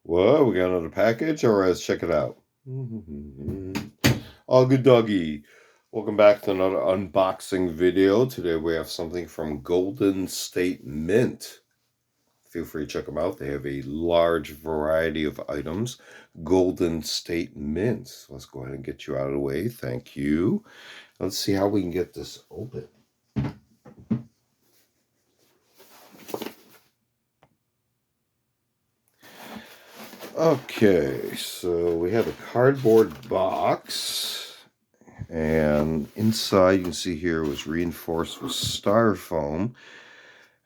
Well, we got another package. All right, let's check it out. Oh, good doggy. Welcome back to another unboxing video. Today we have something from Golden State Mint. Feel free to check them out. They have a large variety of items. Golden State Mint. So let's go ahead and get you out of the way. Thank you. Let's see how we can get this open. Okay, so we have a cardboard box, and inside you can see here it was reinforced with styrofoam,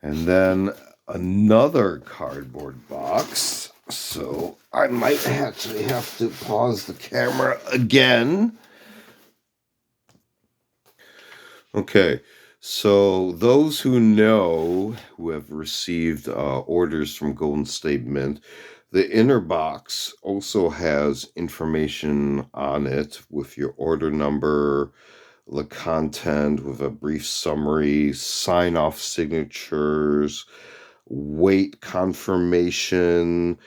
and then another cardboard box. So I might actually have to pause the camera again. Okay, so those who know, who have received orders from Golden State Mint, the inner box also has information on it with your order number, the content with a brief summary, sign off signatures, weight confirmation.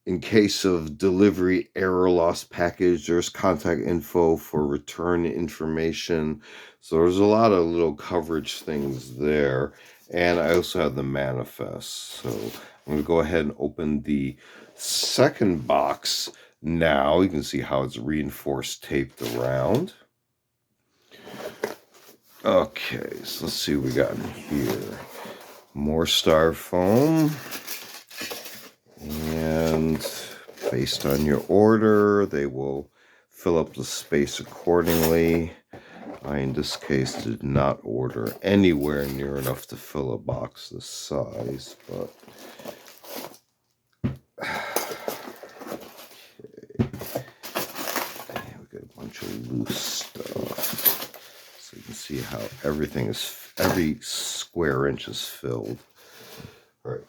In case of delivery error, lost package, there's contact info for return information. So there's a lot of little coverage things there. And I also have the manifest. So I'm going to go ahead and open the second box now. You can see how it's reinforced taped around. Okay, so let's see what we got in here. More styrofoam. And based on your order, they will fill up the space accordingly. I, in this case, did not order anywhere near enough to fill a box this size, but okay. We got a bunch of loose stuff. So you can see how every square inch is filled. All right.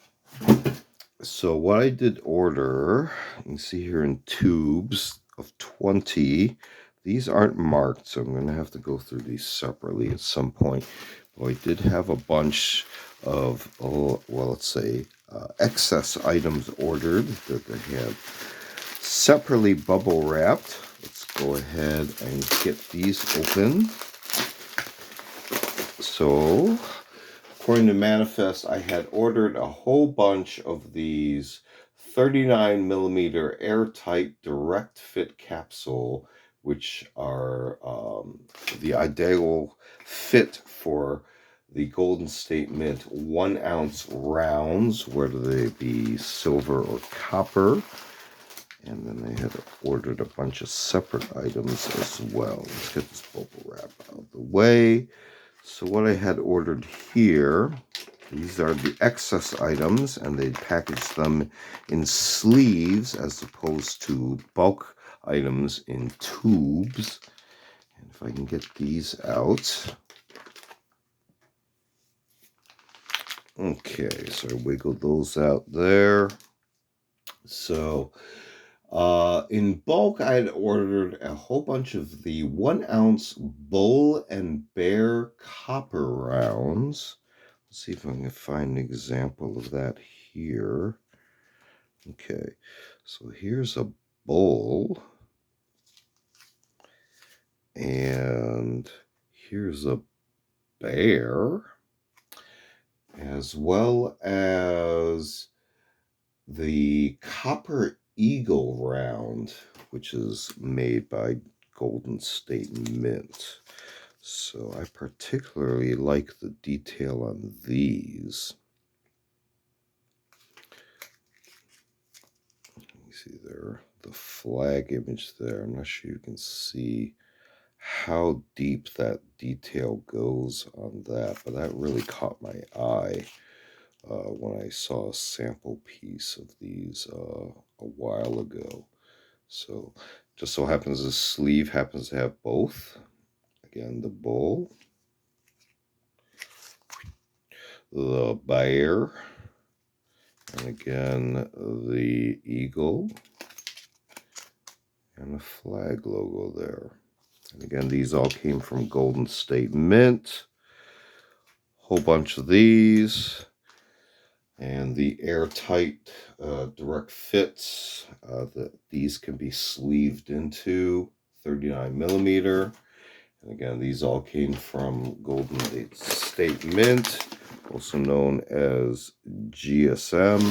So what I did order, you can see here in tubes of 20. These aren't marked, so I'm going to have to go through these separately at some point. But I did have a bunch of, let's say, excess items ordered that they had separately bubble wrapped. Let's go ahead and get these open. So according to manifest, I had ordered a whole bunch of these 39 millimeter Air-Tite direct fit capsule, which are the ideal fit for the Golden State Mint 1 ounce rounds, whether they be silver or copper. And then they had ordered a bunch of separate items as well. Let's get this bubble wrap out of the way. So what I had ordered here, these are the excess items, and they packaged them in sleeves as opposed to bulk items in tubes. And if I can get these out. Okay, so I wiggled those out there. So in bulk, I had ordered a whole bunch of the 1 ounce Bull and Bear copper rounds. Let's see if I can find an example of that here. Okay, so here's a Bull, and here's a Bear, as well as the Copper Eagle round, which is made by Golden State Mint. So I particularly like the detail on these. You see there, the flag image there. I'm not sure you can see how deep that detail goes on that, but that really caught my eye when I saw a sample piece of these a while ago. So just so happens this sleeve happens to have both. Again, the bull, the bear, and again the eagle, and the flag logo there. And again, these all came from Golden State Mint. Whole bunch of these. And the Air-Tite direct fits, these can be sleeved into 39 millimeter. And again, these all came from Golden State Mint, also known as GSM.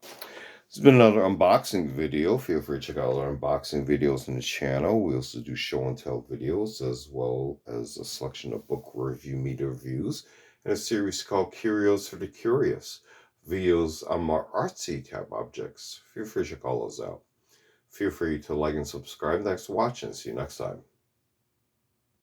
This has been another unboxing video. Feel free to check out our unboxing videos on the channel. We also do show and tell videos, as well as a selection of book review, media reviews, and a series called Curios for the Curious. Videos on more artsy type objects. Feel free to check all those out. Feel free to like and subscribe. Thanks for watching. See you next time.